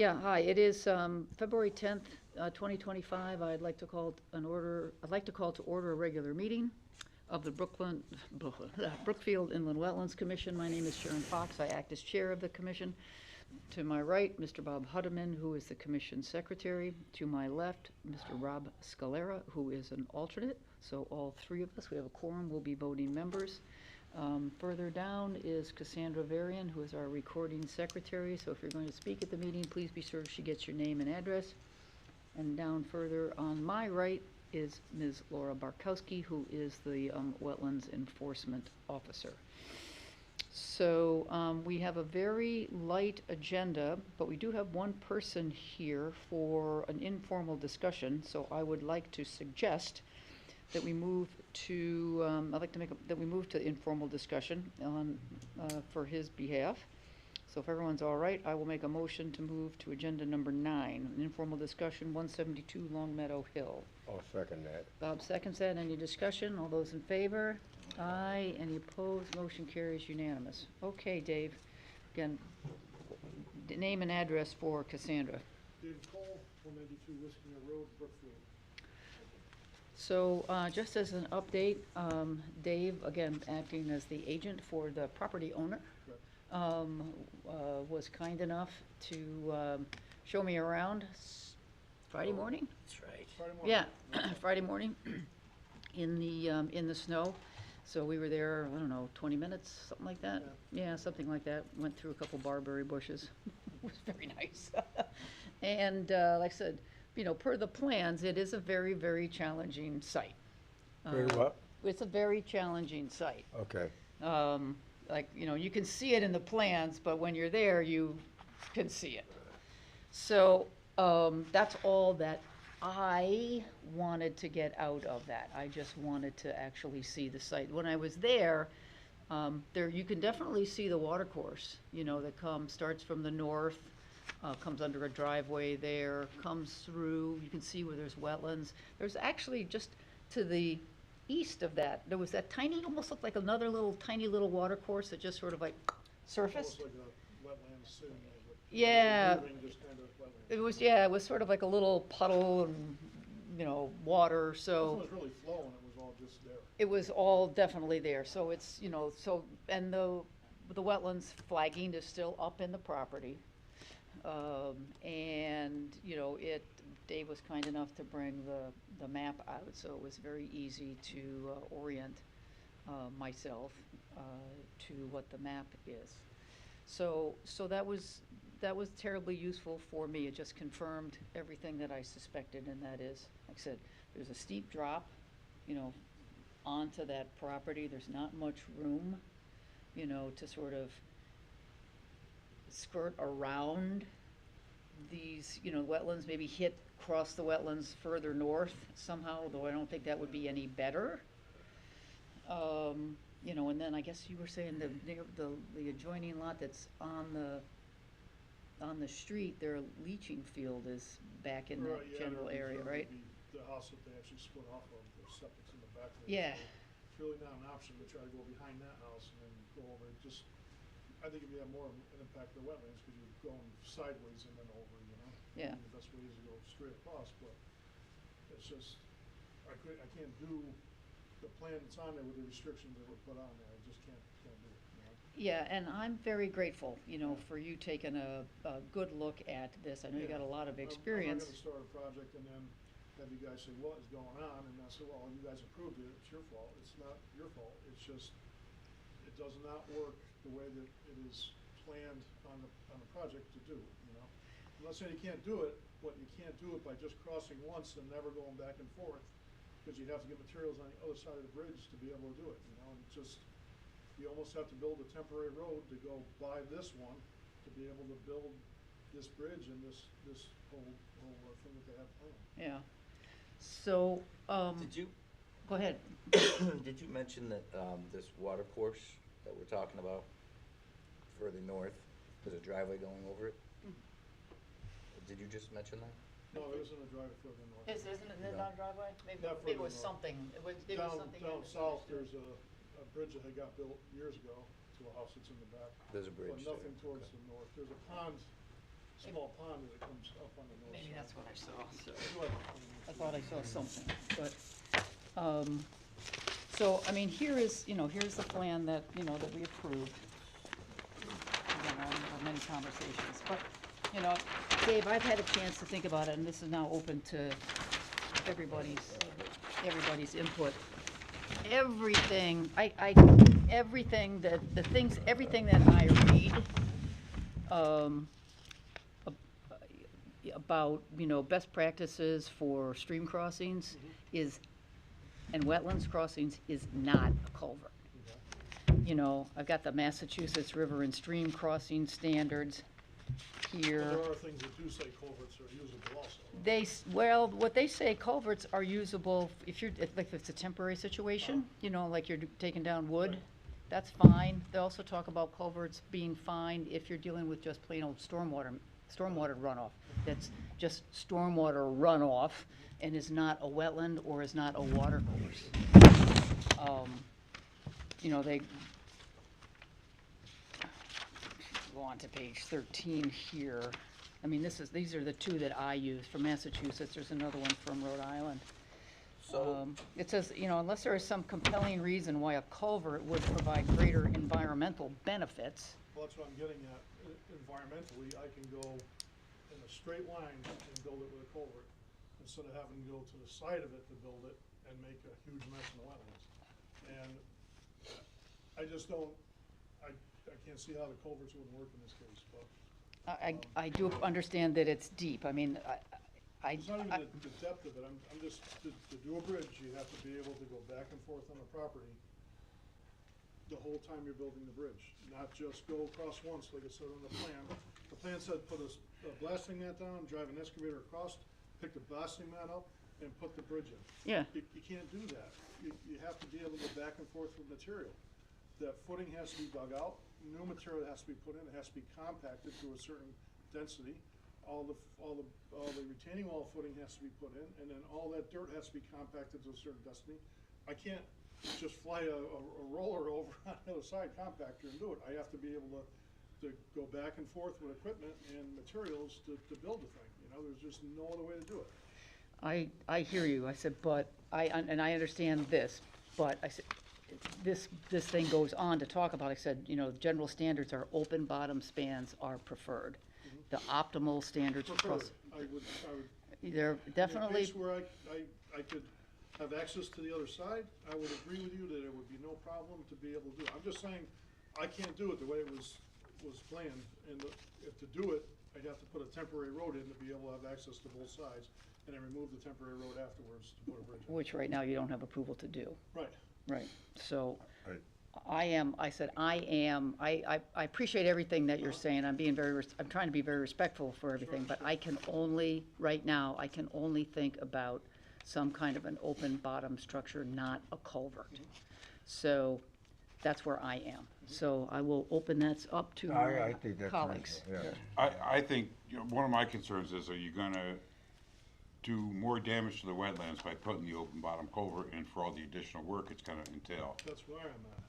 Yeah, hi, it is February 10th, 2025. I'd like to call to order a regular meeting of the Brookfield Inland Wetlands Commission. My name is Sharon Fox. I act as chair of the commission. To my right, Mr. Bob Huddeman, who is the commission secretary. To my left, Mr. Rob Scalera, who is an alternate. So all three of us, we have a quorum, will be voting members. Further down is Cassandra Varian, who is our recording secretary. So if you're going to speak at the meeting, please be sure she gets your name and address. And down further on my right is Ms. Laura Barkowski, who is the Wetlands Enforcement Officer. So we have a very light agenda, but we do have one person here for an informal discussion. So I would like to suggest that we move to, I'd like to that we move to informal discussion on, for his behalf. So if everyone's all right, I will make a motion to move to agenda number 9, an informal discussion, 172 Long Meadow Hill. I'll second that. Bob seconds that. Any discussion? All those in favor? Aye. Any opposed? Motion carries unanimous. Okay, Dave. Again, name and address for Cassandra. David Cole, 192 Wiskina Road, Brookfield. So just as an update, Dave, again, acting as the agent for the property owner, was kind enough to show me around Friday morning? That's right. Friday morning. Yeah, Friday morning in the snow. So we were there, I don't know, 20 minutes, something like that? Yeah, something like that. Went through a couple barberry bushes. It was very nice. And like I said, you know, per the plans, it is a very, very challenging site. Very what? It's a very challenging site. Okay. Like, you know, you can see it in the plans, but when you're there, you can see it. So that's all that I wanted to get out of that. I just wanted to actually see the site. When I was there, you can definitely see the water course, you know, that starts from the north, comes under a driveway there, comes through. You can see where there's wetlands. There's actually just to the east of that, there was that tiny, almost looked like another tiny little water course that just sort of like surfaced. Almost like a wetlands sitting there, but Yeah. just kind of wetlands. It was sort of like a little puddle and, you know, water, so. It wasn't really flowing, it was all just there. It was all definitely there, so it's, you know, and the wetlands flagging is still up in the property. And, you know, Dave was kind enough to bring the map out, so it was very easy to orient myself to what the map is. So that was terribly useful for me. It just confirmed everything that I suspected, and that is, like I said, there's a steep drop, you know, onto that property. There's not much room, you know, to sort of skirt around these, you know, wetlands, maybe cross the wetlands further north somehow, though I don't think that would be any better. You know, and then I guess you were saying the adjoining lot that's on the street, their leaching field is back in that general area, right? The house that they actually split off of, the septic's in the back there. Yeah. So it's really not an option to try to go behind that house and then go over it. Just, I think it'd be more of an impact to the wetlands because you're going sideways and then over, you know? Yeah. The best way is to go straight across, but it's just, I can't do the plan that's on there with the restrictions that were put on there. I just can't do it, you know? Yeah, and I'm very grateful, you know, for you taking a good look at this. I know you got a lot of experience. I'm not gonna start a project and then have you guys say, what is going on? And I say, well, you guys approved it, it's your fault. It's not your fault. It's just, it does not work the way that it is planned on the project to do, you know? I'm not saying you can't do it, but you can't do it by just crossing once and never going back and forth, because you'd have to get materials on the other side of the bridge to be able to do it, you know? And just, you almost have to build a temporary road to go by this one to be able to build this bridge and this whole thing that they have planned. Yeah. So, Did you, go ahead. did you mention that this water course that we're talking about further north, there's a driveway going over it? Did you just mention that? No, there isn't a driveway further north. Isn't it No. not a driveway? Maybe Not it further was north. something, it was something. Down south, there's a bridge that had got built years ago to a house that's in the back. There's a bridge But there. nothing towards Okay. the north. There's a pond small pond that comes up on the north side. Maybe that's what I saw, so. Go ahead. I thought I saw something, but, so, I mean, here is, here's the plan that, that we approved. Again, I haven't had many conversations, but, Dave, I've had a chance to think about it, and this is now open to everybody's input. Everything, everything that I read, about, best practices for stream crossings and wetlands crossings is not a culvert. I've got the Massachusetts River and Stream Crossing Standards here. But there are things that do say culverts are usable also. Right? Well, what they say, culverts are usable if if it's a temporary situation, like you're taking down wood, Right. that's fine. They also talk about culverts being fine if you're dealing with just plain old stormwater runoff. That's just stormwater runoff and is not a wetland or is not a water course. They go on to page 13 here. I mean, these are the two that I use from Massachusetts. There's another one from Rhode Island. So, It says, unless there is some compelling reason why a culvert would provide greater environmental benefits. Well, that's what I'm getting at. Environmentally, I can go in a straight line and build it with a culvert, instead of having to go to the side of it to build it and make a huge mess in the wetlands. And I just don't, I can't see how the culverts wouldn't work in this case, but. I do understand that it's deep. I mean, It's not even the depth of it. I'm just, to do a bridge, you have to be able to go back and forth on the property the whole time you're building the bridge, not just go across once like it said on the plan. The plan said put a blasting mat down, drive an excavator across, pick the blasting mat up, and put the bridge in. Yeah. You can't do that. You have to be able to go back and forth with material. That footing has to be dug out, new material has to be put in, it has to be compacted to a certain density. All the retaining wall footing has to be put in, and then all that dirt has to be compacted to a certain density. I can't just fly a roller over on the other side, compactor, and do it. I have to be able to go back and forth with equipment and materials to build the thing. There's just no other way to do it. I hear you. I said, but I understand this, but I said, this thing goes on to talk about, I said, general standards are open bottom spans are preferred. The optimal standards across. I would. They're definitely. In a case where I could have access to the other side, I would agree with you that it would be no problem to be able to do it. I'm just saying, I can't do it the way it was planned, and if to do it, I'd have to put a temporary road in to be able to have access to both sides, and then remove the temporary road afterwards to put a bridge in. Which right now you don't have approval to do. Right. Right, so Right. I appreciate everything that you're saying. I'm trying to be very respectful for everything, but I can only, right now, I can only think about some kind of an open bottom structure, not a culvert. So that's where I am. So I will open that up to I my think that's colleagues. reasonable, yeah. I think, one of my concerns is, are you gonna do more damage to the wetlands by putting the open bottom culvert in for all the additional work it's gonna entail? That's where I'm at.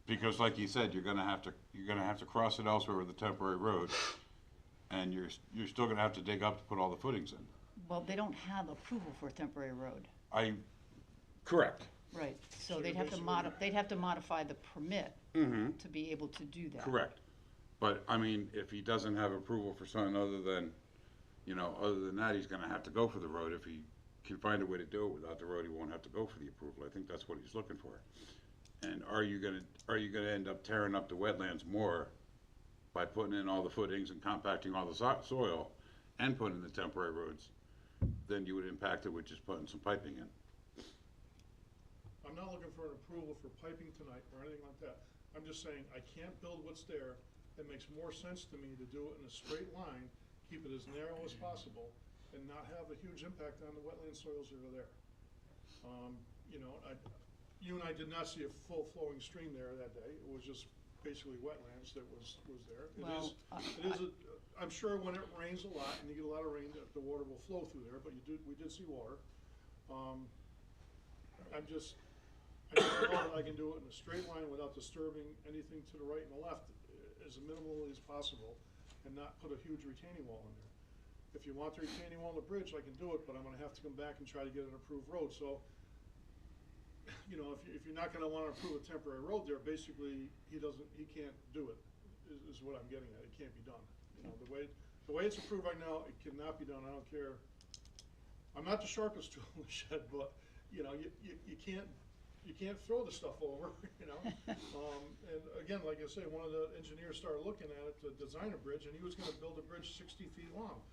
Because like you said, you're gonna have to cross it elsewhere with a temporary road, and you're still gonna have to dig up to put all the footings in. Well, they don't have approval for a temporary road. Correct. Right, so So they'd you're have to basically- they'd have to modify the permit to be able to do that. Correct. But, I mean, if he doesn't have approval for something other than that, he's gonna have to go for the road. If he can find a way to do it without the road, he won't have to go for the approval. I think that's what he's looking for. And are you gonna end up tearing up the wetlands more by putting in all the footings and compacting all the soil and putting in the temporary roads than you would impact it with just putting some piping in? I'm not looking for an approval for piping tonight or anything like that. I'm just saying, I can't build what's there. It makes more sense to me to do it in a straight line, keep it as narrow as possible, and not have a huge impact on the wetland soils that are there. You and I did not see a full flowing stream there that day. It was just basically wetlands that was there. Well, I'm sure when it rains a lot and you get a lot of rain, the water will flow through there, but we did see water. I just know that I can do it in a straight line without disturbing anything to the right and the left as minimally as possible. and not put a huge retaining wall in there. If you want the retaining wall on the bridge, I can do it, but I'm gonna have to come back and try to get an approved road, so, you know, if you're not gonna wanna approve a temporary road there, basically, he can't do it, is what I'm getting at, it can't be done. You know, the way it's approved right now, it cannot be done, I don't care. I'm not the sharpest tool in the shed, but, you know, you can't throw the stuff over, you know? And again, like I say, one of the engineers started looking at it to design a bridge, and he was gonna build a bridge 60 feet long,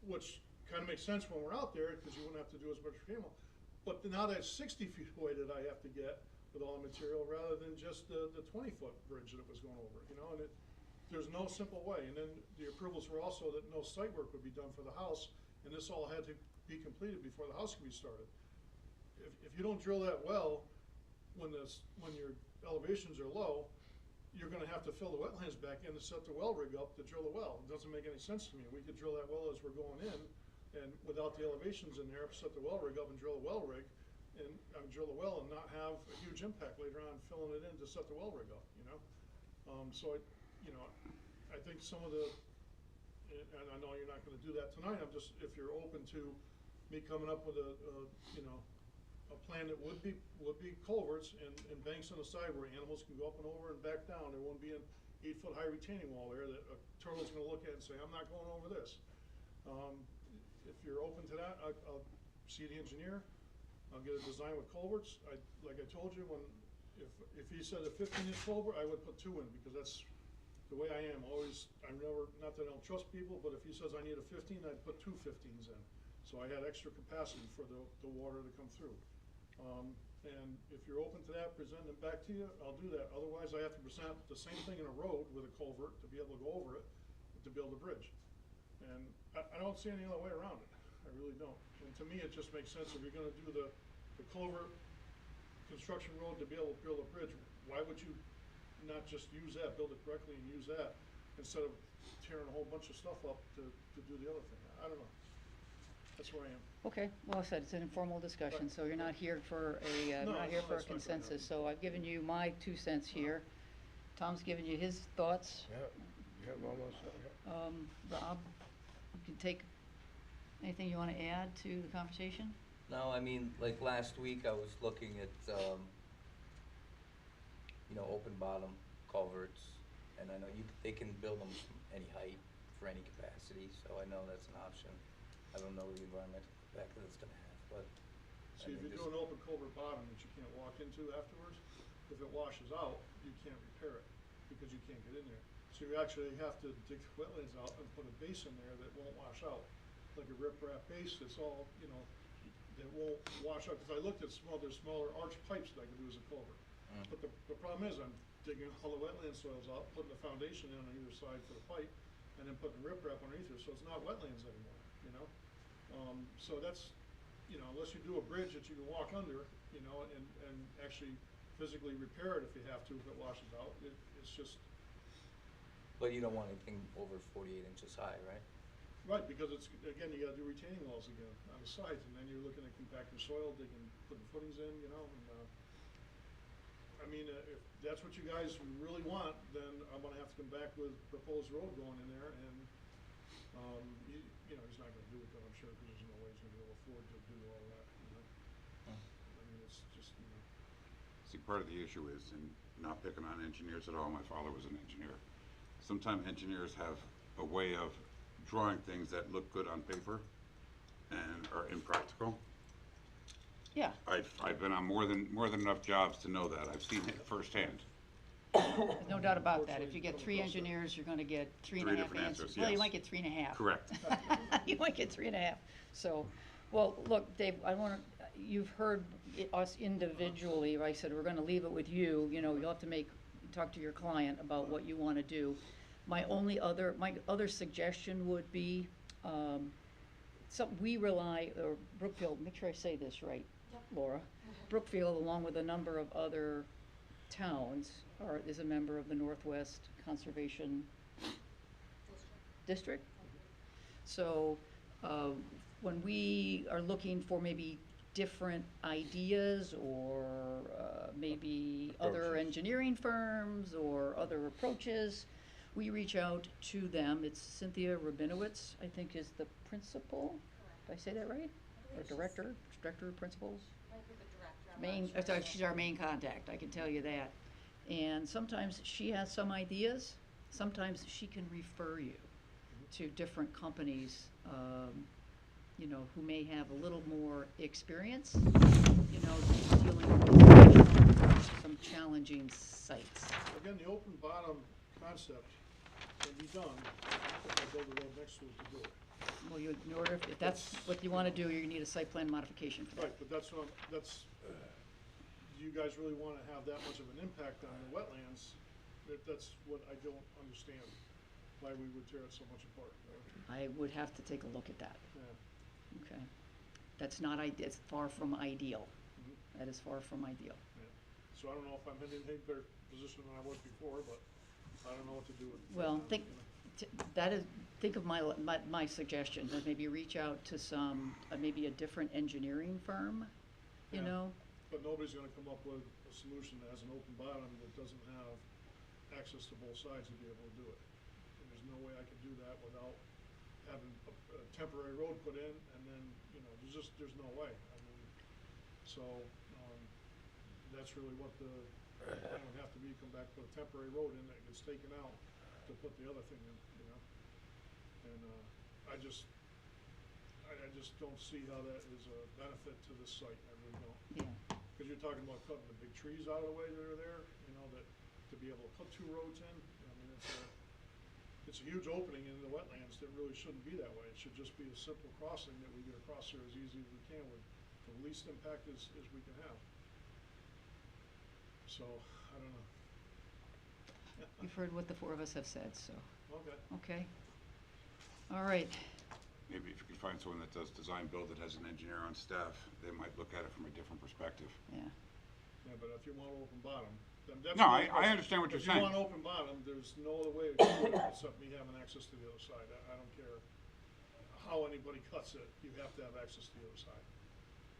which kinda makes sense when we're out there, cause you wouldn't have to do as much retaining wall. But now that's 60 feet away that I have to get with all the material, rather than just the 20-foot bridge that it was going over, you know, and there's no simple way. And then the approvals were also that no site work would be done for the house, and this all had to be completed before the house could be started. If you don't drill that well, when your elevations are low, you're gonna have to fill the wetlands back in to set the well rig up to drill the well. It doesn't make any sense to me. We could drill that well as we're going in, and without the elevations in there, set the well rig up and drill the well rig, and drill the well and not have a huge impact later on filling it in to set the well rig up, you know? So I think some of the, and I know you're not gonna do that tonight, I'm just, if you're open to me coming up with a plan that would be culverts and banks on the side where animals can go up and over and back down. There won't be an 8-foot high retaining wall there that a turtle's gonna look at and say, I'm not going over this. If you're open to that, I'll see the engineer, I'll get a design with culverts. Like I told you, if he said a 15-inch culvert, I would put 2 in, because that's the way I am. Not that I don't trust people, but if he says I need a 15, I'd put 2 15s in. So I had extra capacity for the water to come through. And if you're open to that, present it back to you, I'll do that. Otherwise, I have to present the same thing in a road with a culvert to be able to go over it, to build a bridge. And I don't see any other way around it. I really don't. And to me, it just makes sense. If you're gonna do the culvert construction road to be able to build a bridge, why would you not just use that, build it correctly and use that, instead of tearing a whole bunch of stuff up to do the other thing? I don't know. That's where I am. Okay, well, I said, it's an informal discussion, Right. so you're not here for a, No, not here for a that's fine. consensus, so I've given you my 2 cents here. Tom's given you his thoughts. Yeah, almost, yeah. Rob, you can take, anything you wanna add to the conversation? No, I mean, like last week I was looking at, open bottom culverts, and I know they can build them from any height for any capacity, so I know that's an option. I don't know the environmental impact that it's gonna have, but. See, if you do an open culvert bottom that you can't walk into afterwards, if it washes out, you can't repair it, because you can't get in there. So you actually have to dig the wetlands out and put a base in there that won't wash out, like a riprap base that's all, that won't wash out. Because I looked at there's smaller arch pipes that I can do as a culvert. But the problem is, I'm digging all the wetland soils out, putting the foundation in on either side for the pipe, and then putting riprap underneath it, so it's not wetlands anymore, you know? So that's, unless you do a bridge that you can walk under, and actually physically repair it if you have to, if it washes out, it's just. But you don't want anything over 48 inches high, right? Right, because it's, again, you gotta do retaining walls again on the sides, and then you're looking at compacting soil, putting footings in, and, I mean, if that's what you guys really want, then I'm gonna have to come back with proposed road going in there, and, he's not gonna do it, though, I'm sure, because there's no way he's gonna be able to afford to do all that, I mean, it's just, See, part of the issue is, and not picking on engineers at all, my father was an engineer. Sometimes engineers have a way of drawing things that look good on paper and are impractical. Yeah, I've been on more than enough jobs to know that. I've seen it firsthand. there's no doubt about that. If you get Unfortunately, 3 come across that. engineers, you're gonna get 3 and Three a half different answers. answers, Well, you yes. might get 3 and a half. Correct. You might get 3 and a half. So, well, look, Dave, you've heard us individually, I said, we're gonna leave it with you, you'll have to talk to your client about what you wanna do. My other suggestion would be, we rely, or Brookfield, make sure I say this right, Laura. Brookfield, along with a number of other towns, is a member of the Northwest Conservation District. So, when we are looking for maybe different ideas, or maybe other Approaches. engineering firms or other approaches, we reach out to them. It's Cynthia Rabinowitz, I think, is the principal. Did I say that right? Or director, of principals? Might be the director, I'm not Main, sure. she's our main contact, I can tell you that. And sometimes she has some ideas, sometimes she can refer you to different companies, you know, who may have a little more experience, you know, dealing with some challenging sites. Again, the open bottom concept can be done, if I build a road next to it to do it. Well, you, in order, if that's what you wanna do, you need a site plan modification for that. Right, but that's what do you guys really wanna have that much of an impact on the wetlands? That's what I don't understand, why we would tear it so much apart. I would have to take a look at that, Yeah. okay? That's not it's far from ideal. Mhm. That is far from ideal. So I don't know if I'm in any better position than I was before, but I don't know what to do with it. Well, think of my suggestion, that maybe reach out to some, maybe a different engineering firm, you Yeah. know? But nobody's gonna come up with a solution that has an open bottom that doesn't have access to both sides to be able to do it. And there's no way I could do that without having a temporary road put in, and then, you know, there's no way. I mean, so, that's really what the plan would have to be, come back, put a temporary road in that gets taken out to put the other thing in, you know? And, I just don't see how that is a benefit to this site, I really don't. Yeah, Cause you're talking about cutting the big trees out of the way that are there, you know, that, to be able to put two roads in, I mean, it's a huge opening in the wetlands that really shouldn't be that way. It should just be a simple crossing that we get across there as easy as we can with the least impact as we can have. So, I don't know. you've heard what the four of us have said, so, Okay. okay? All right, Maybe if you could find someone that does design build that has an engineer on staff, they might look at it from a different perspective. yeah. Yeah, but if you want open bottom, then that's. No, the only I question. understand what you're If you saying. want open bottom, there's no other way to do it except me having access to the other side. I don't care how anybody cuts it, you have to have access to the other side.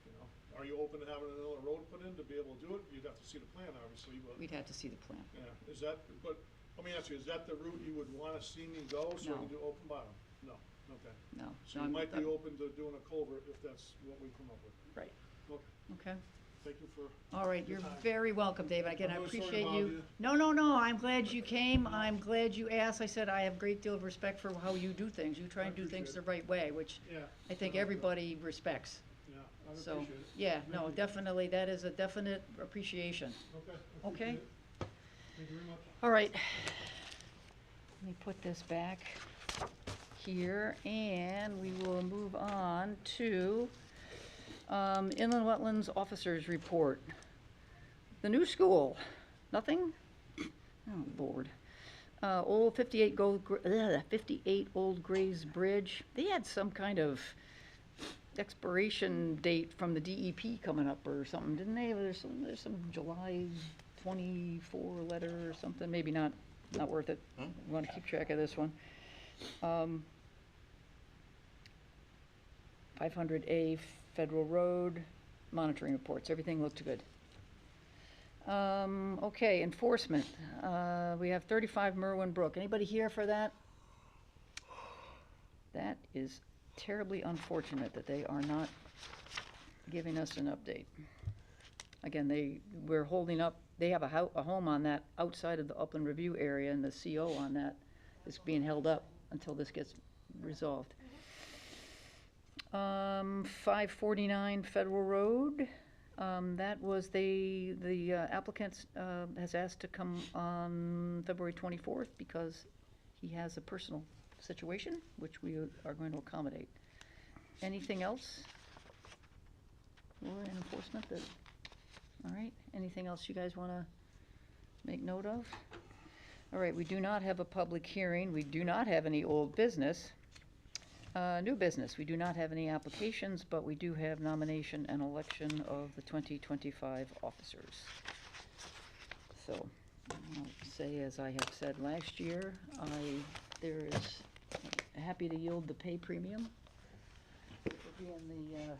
You know, are you open to having another road put in to be able to do it? You'd have to see the plan, obviously, but, We'd have to see the plan. yeah, is that, but, let me ask you, is that the route you would wanna see me go, so No. I can do open bottom? No, okay. No. So no, you might be I'm- open to doing a culvert if that's what we come up with. Right, Okay, okay. thank you for, All right, Your you're time. very welcome, Dave. Again, I I'm really sorry appreciate to bother you. you. No, I'm glad you came. I'm glad you asked. I said I have a great deal of respect for how you do things. You try I and do things appreciate the right way, which yeah. I think Yeah, everybody respects. Yeah, I So, appreciate it. yeah, Thank no, you. definitely, that is a definite appreciation. Okay. I Okay. appreciate it. Thank you very much. All right. Let me put this back here, and we will move on to Inland Wetlands Officers Report. The new school, nothing? Oh, Lord. Old 58 Old Grays Bridge. They had some kind of expiration date from the DEP coming up or something, didn't they? There's some July 24 letter or something, maybe not worth it. We want to keep track of this one. 500A Federal Road, monitoring reports, everything looked good. Okay, enforcement. We have 35 Merwin Brook. Anybody here for that? That is terribly unfortunate that they are not giving us an update. Again, we're holding up, they have a home on that outside of the upland review area, and the CO on that is being held up until this gets resolved. 549 Federal Road. That was the applicant has asked to come on February 24th because he has a personal situation, which we are going to accommodate. Anything else? Or enforcement that, all right, anything else you guys want to make note of? All right, we do not have a public hearing. We do not have any old business. New business, we do not have any applications, but we do have nomination and election of the 2025 officers. So, I'll say, as I have said last year, there is, happy to yield the pay premium for being the,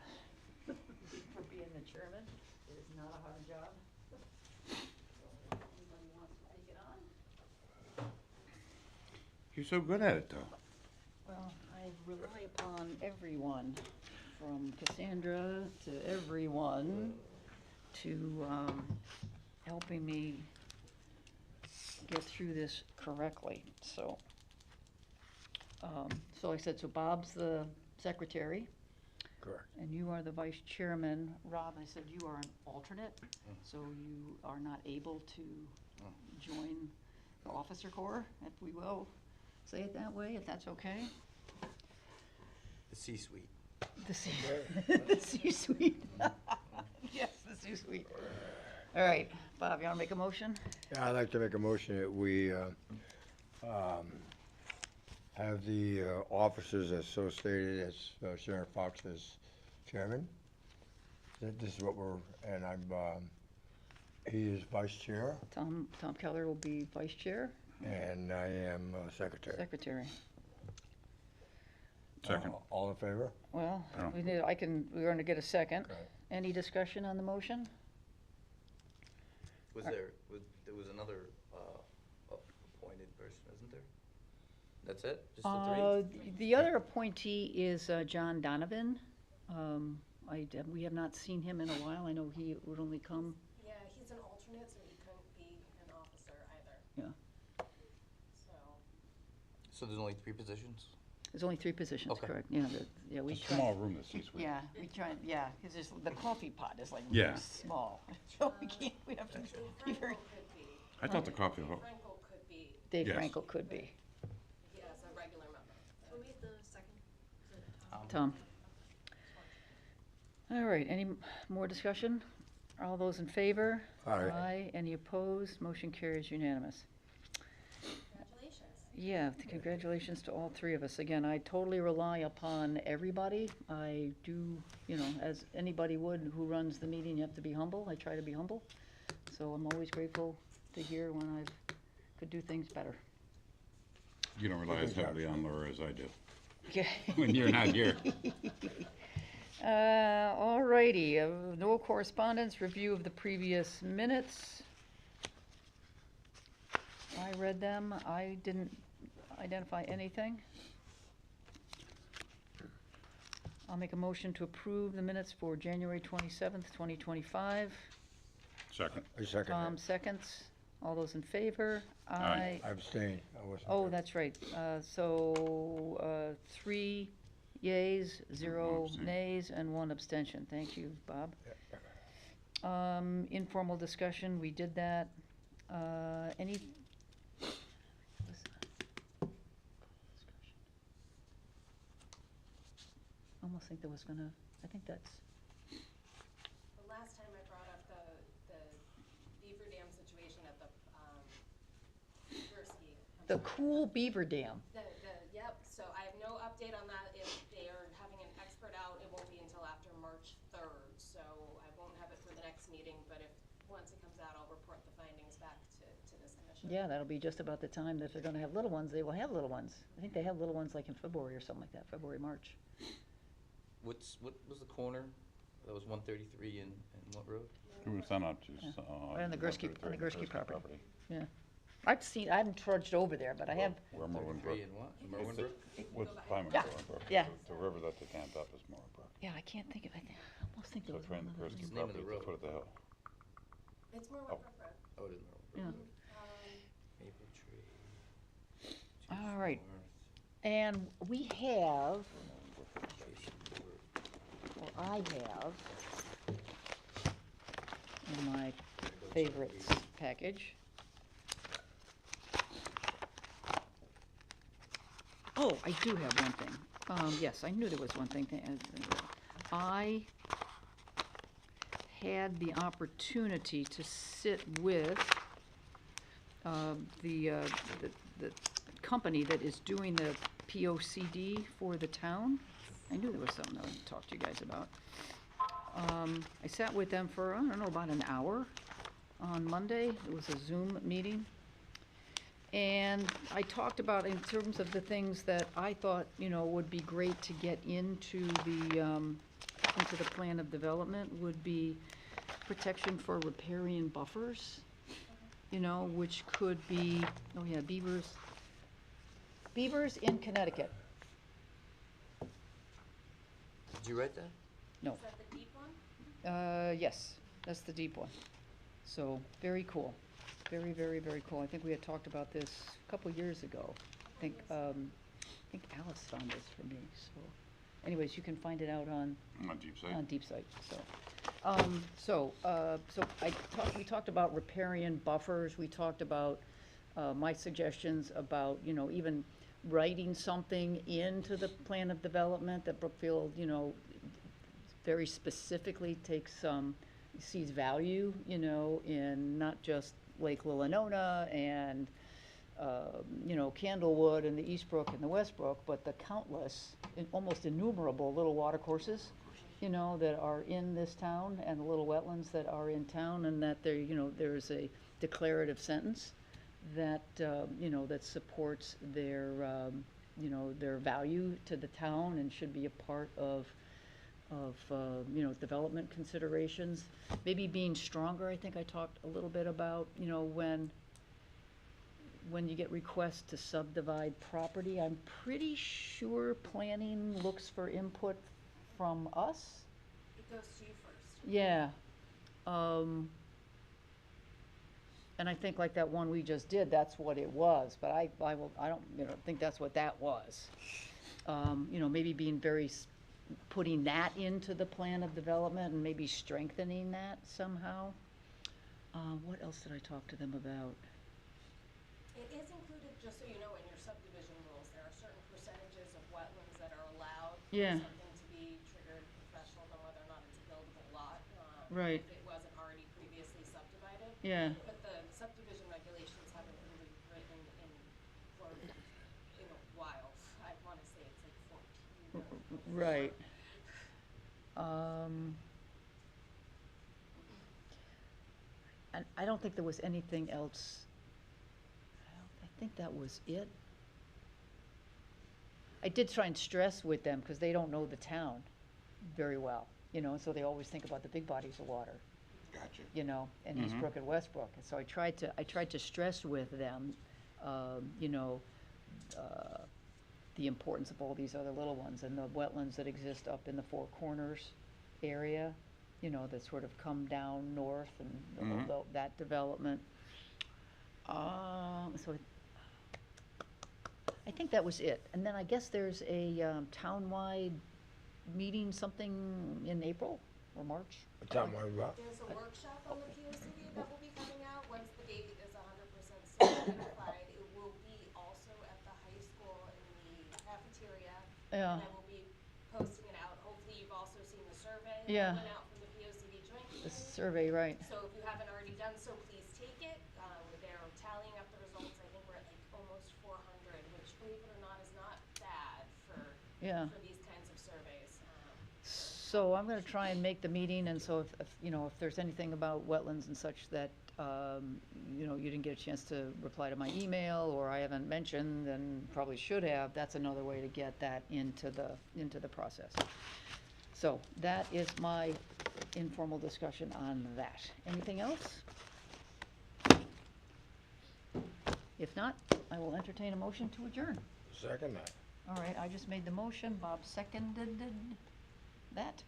for being the chairman. It is not a hard job. So, if anybody wants to take it on. You're so good at it, though. Well, I rely upon everyone, from Cassandra to everyone, to helping me get through this correctly, so. So like I said, so Bob's the secretary, Correct. and you are the vice chairman. Rob, I said you are an alternate, so you are not able to join the officer corps, if we will say it that way, if that's okay. The C-suite. The C, the C-suite. Yes, the C-suite. All right, Bob, you wanna make a motion? Yeah, I'd like to make a motion that we have the officers as so stated as Sheriff Fox as chairman. This is what and he is vice chair, Tom Keller will be vice chair, and I am secretary. secretary. Second. All in favor? Well, Yeah. we're gonna get a second. Okay. Any discussion on the motion? There was another appointed person, isn't there? That's it? Just the three? The other appointee is John Donovan. We have not seen him in a while. I know he would only come, Yeah, he's an alternate, so he couldn't be an officer either. yeah. So, So there's only 3 positions? There's only 3 positions, Okay. correct? Yeah, we It's a tried. small room, the C-suite. Yeah, we tried, yeah, because the coffee pot is like Yeah. really small. So we have to Dave be very, Frankel could be. I thought the coffee, Dave Frankel could be, Dave Yes. Frankel could be. he has a regular member. Who made the second? Was it Tom? Tom. All right, any more discussion? All those in favor? Aye. Any opposed? Motion carries unanimous. Congratulations. Yeah, congratulations to all 3 of us. Again, I totally rely upon everybody. I do, as anybody would who runs the meeting, you have to be humble. I try to be humble. So I'm always grateful to hear when I could do things better. You don't rely as heavily on Laura as I do. Okay. When you're not here. All righty, no correspondence, review of the previous minutes. I read them, I didn't identify anything. I'll make a motion to approve the minutes for January 27th, 2025. Second. I second Tom that. seconds. All those in favor? Aye. I abstain. I wasn't Oh, there. that's right. So, 3 yeas, 0 abstain. nays, and 1 abstention. Thank you, Bob. Informal discussion, we did that. Any? Almost think there was gonna, I think that's, The last time I brought up the beaver dam situation at the, Gursky. the cool beaver dam. Yep, so I have no update on that. If they are having an expert out, it won't be until after March 3rd. So I won't have it for the next meeting, but once it comes out, I'll report the findings back to this commission. Yeah, that'll be just about the time that if they're gonna have little ones, they will have little ones. I think they have little ones like in February or something like that, February, March. What was the corner? That was 133 and what road? It was done up to, Right on the Gursky property. property. Yeah. I haven't trudged over there, but I have, Where Merwin Brook. 133 and what? Merwin Brook? What's Pine Yeah. Merwin Brook? Yeah. The river that they dammed up is Merwin Brook. yeah, I can't think of, I almost think So there was it's right one in the other Gursky one. What's the name of property the at the foot of the hill. It's more Oh. Brook Road. Oh, it is Merwin Brook. Yeah. Maple Tree. All right. And we have, or I have, in my favorites package. Oh, I do have one thing. Yes, I knew there was one thing. I had the opportunity to sit with the company that is doing the POCD for the town. I knew there was something I would talk to you guys about. I sat with them for, I don't know, about an hour on Monday. It was a Zoom meeting. And I talked about, in terms of the things that I thought, would be great to get into the plan of development, would be protection for riparian buffers, which could be, beavers. Beavers in Connecticut. Did you write that? No, Is that the deep one? yes, that's the deep one. So, very cool. Very, very, very cool. I think we had talked about this a couple years ago. I think Alice found this for me, so. Anyways, you can find it out on On deep site. on Deep Site, so. We talked about riparian buffers, we talked about, my suggestions about, even writing something into the plan of development that Brookfield, very specifically sees value, in not just Lake Willenona and, Candlewood and the Eastbrook and the Westbrook, but the countless, almost innumerable little water courses, that are in this town, and the little wetlands that are in town, and that there's a declarative sentence that, that supports their value to the town and should be a part of, development considerations. Maybe being stronger, I think I talked a little bit about, when you get requests to subdivide property, I'm pretty sure planning looks for input from us. It goes to you first. Yeah. And I think like that one we just did, that's what it was, but I don't, think that's what that was. Maybe being putting that into the plan of development and maybe strengthening that somehow. What else did I talk to them about? It is included, just so you know, in your subdivision rules, there are certain percentages of wetlands that are allowed. For Yeah. something to be triggered threshold on whether or not it's a buildable lot. Right. If it wasn't already previously subdivided. Yeah. But the subdivision regulations haven't been rewritten in a while. I wanna say it's like 14 or before. Right. And I don't think there was anything else. I think that was it. I did try and stress with them, because they don't know the town very well, so they always think about the big bodies of water, Gotcha. and Eastbrook and Westbrook. And so I tried to stress with them, the importance of all these other little ones, and the wetlands that exist up in the Four Corners area, that sort of come down north, and that development. So I think that was it. And then I guess there's a townwide meeting, something in April or March? Tell me about. There's a workshop on the POCD that will be coming out once the date is 100% solidified. It will be also at the high school in the cafeteria. Yeah. And I will be posting it out. Hopefully you've also seen the survey Yeah. that went out from the POCD joint The meeting. survey, right. So if you haven't already done so, please take it. They're tallying up the results. I think we're at like almost 400, which, believe it or not, is not bad for these kinds of surveys. So I'm gonna try and make the meeting, and so if there's anything about wetlands and such that, you didn't get a chance to reply to my email, or I haven't mentioned, and probably should have, that's another way to get that into the process. So that is my informal discussion on that. Anything else? If not, I will entertain a motion to adjourn. Second that. All right, I just made the motion, Bob seconded that.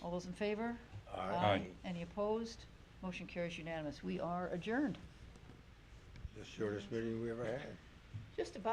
All those in favor? Aye. Any opposed? Motion carries unanimous. We are adjourned. The shortest meeting we ever had. Just about.